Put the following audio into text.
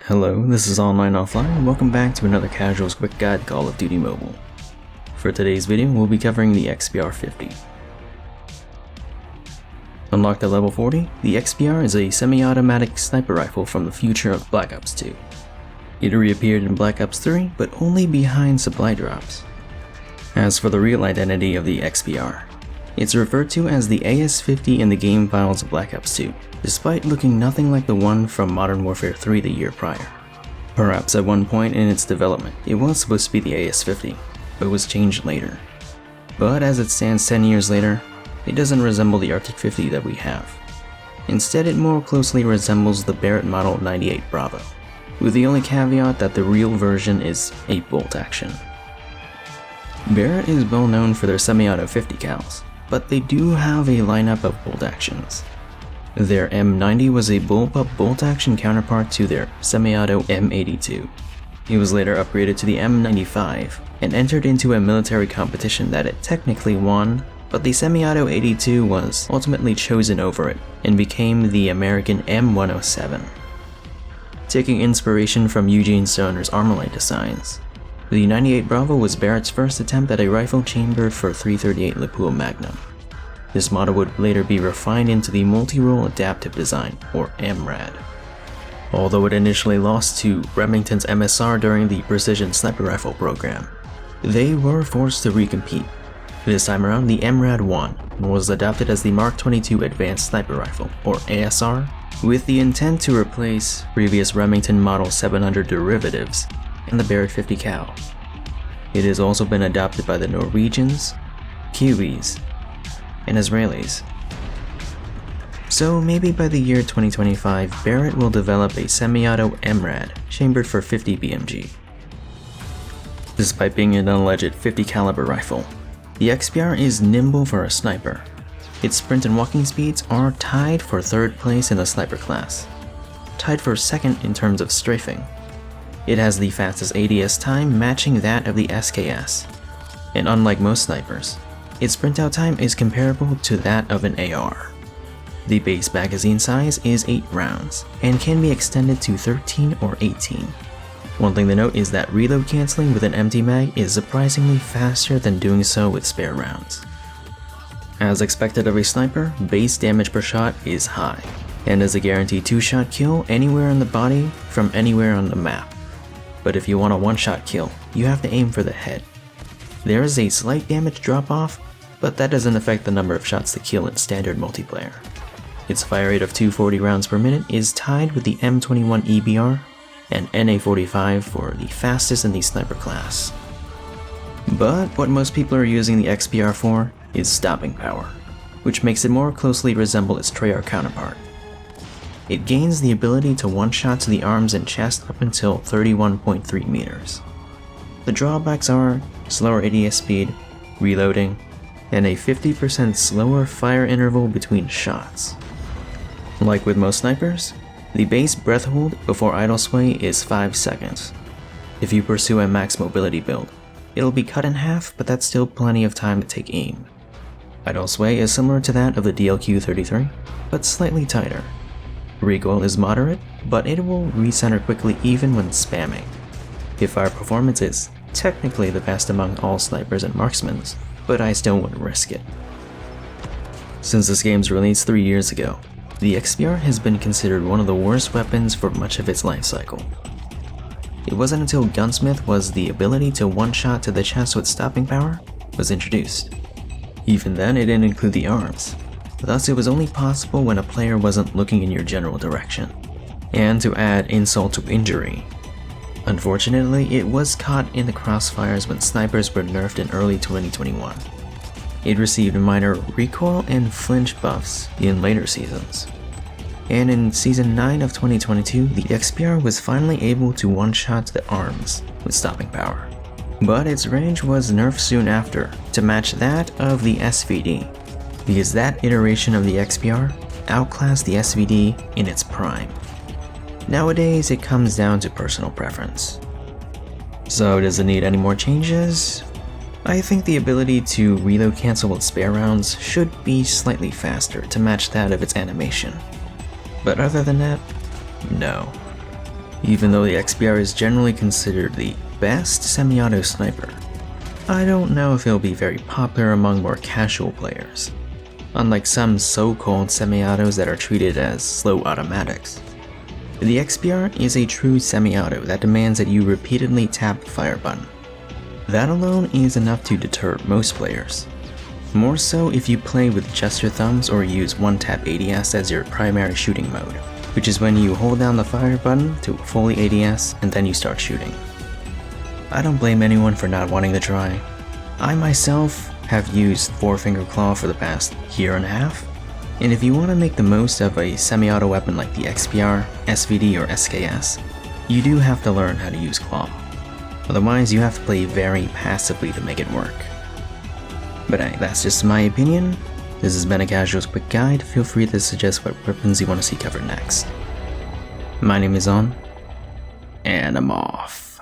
Hello, this is AnlineOffline and welcome back to another Casual's Quick Guide Call of Duty Mobile. For today's video, we'll be covering the XPR-50. Unlocked at level 40, the XPR is a semi-automatic sniper rifle from the future of Black Ops 2. It reappeared in Black Ops 3, but only behind supply drops. As for the real identity of the XPR, it's referred to as the AS-50 in the game files of Black Ops 2, despite looking nothing like the one from Modern Warfare 3 the year prior. Perhaps at one point in its development, it was supposed to be the AS-50, but was changed later. But as it stands 10 years later, it doesn't resemble the Arctic 50 that we have. Instead, it more closely resembles the Barrett Model 98 Bravo, with the only caveat that the real version is 8-bolt action. Barrett is well known for their Sem-Auto 50 cals, but they do have a lineup of bolt actions. Their M90 was a bullpup bolt action counterpart to their Sem-Auto M82. It was later upgraded to the M95 and entered into a military competition that it technically won, but the Sem-Auto 82 was ultimately chosen over it and became the American M107. Taking inspiration from Eugene Stoner's Armalite designs, the 98 Bravo was Barrett's first attempt at a rifle chambered for .338 Lapua Magnum. This model would later be refined into the Multi-Role Adaptive Design, or MRAD. Although it initially lost to Remington's MSR during the Precision Sniper Rifle program, they were forced to recompete. This time around, the MRAD won and was adopted as the Mark 22 Advanced Sniper Rifle, or ASR, with the intent to replace previous Remington Model 700 derivatives and the Barrett 50 cal. It has also been adopted by the Norwegians, Kiwis, and Israelis. So maybe by the year 2025, Barrett will develop a Sem-Auto MRAD chambered for 50 BMG. Despite being an alleged 50 caliber rifle, the XPR is nimble for a sniper. Its sprint and walking speeds are tied for third place in the sniper class, tied for second in terms of strafing. It has the fastest ADS time matching that of the SKS, and unlike most snipers, its sprint out time is comparable to that of an AR. The base magazine size is 8 rounds, and can be extended to 13 or 18. One thing to note is that reload cancelling with an empty mag is surprisingly faster than doing so with spare rounds. As expected of a sniper, base damage per shot is high, and is a guaranteed 2-shot kill anywhere in the body from anywhere on the map. But if you want a 1-shot kill, you have to aim for the head. There is a slight damage drop-off, but that doesn't affect the number of shots to kill in standard multiplayer. Its fire rate of 240 rounds per minute is tied with the M21 EBR and NA45 for the fastest in the sniper class. But what most people are using the XPR for is stopping power, which makes it more closely resemble its Treyarch counterpart. It gains the ability to one-shot to the arms and chest up until 31.3 meters. The drawbacks are slower ADS speed, reloading, and a 50% slower fire interval between shots. Like with most snipers, the base breath hold before idle sway is 5 seconds. If you pursue a max mobility build, it'll be cut in half, but that's still plenty of time to take aim. Idle sway is similar to that of the DLQ-33, but slightly tighter. Recoil is moderate, but it will recenter quickly even when spamming. Hip fire performance is technically the best among all snipers and marksmen, but I still wouldn't risk it. Since this game's release 3 years ago, the XPR has been considered one of the worst weapons for much of its life cycle. It wasn't until Gunsmith was the ability to one-shot to the chest with stopping power was introduced. Even then, it didn't include the arms. Thus, it was only possible when a player wasn't looking in your general direction. And to add insult to injury, unfortunately, it was caught in the crossfires when snipers were nerfed in early 2021. It received minor recoil and flinch buffs in later seasons. And in Season 9 of 2022, the XPR was finally able to one-shot the arms with stopping power. But its range was nerfed soon after to match that of the SVD, because that iteration of the XPR outclassed the SVD in its prime. Nowadays, it comes down to personal preference. So does it need any more changes? I think the ability to reload cancel with spare rounds should be slightly faster to match that of its animation. But other than that, no. Even though the XPR is generally considered the best semi-auto sniper, I don't know if it'll be very popular among more casual players, unlike some so-called semi-autos that are treated as slow automatics. The XPR is a true semi-auto that demands that you repeatedly tap the fire button. That alone is enough to deter most players. More so if you play with just your thumbs or use one-tap ADS as your primary shooting mode, which is when you hold down the fire button to fully ADS and then you start shooting. I don't blame anyone for not wanting to try. I myself have used 4-finger claw for the past year and a half, and if you want to make the most of a semi-auto weapon like the XPR, SVD, or SKS, you do have to learn how to use claw. Otherwise, you have to play very passively to make it work. But hey, that's just my opinion. This has been a Casual's Quick Guide. Feel free to suggest what weapons you want to see covered next. My name is On, and I'm off.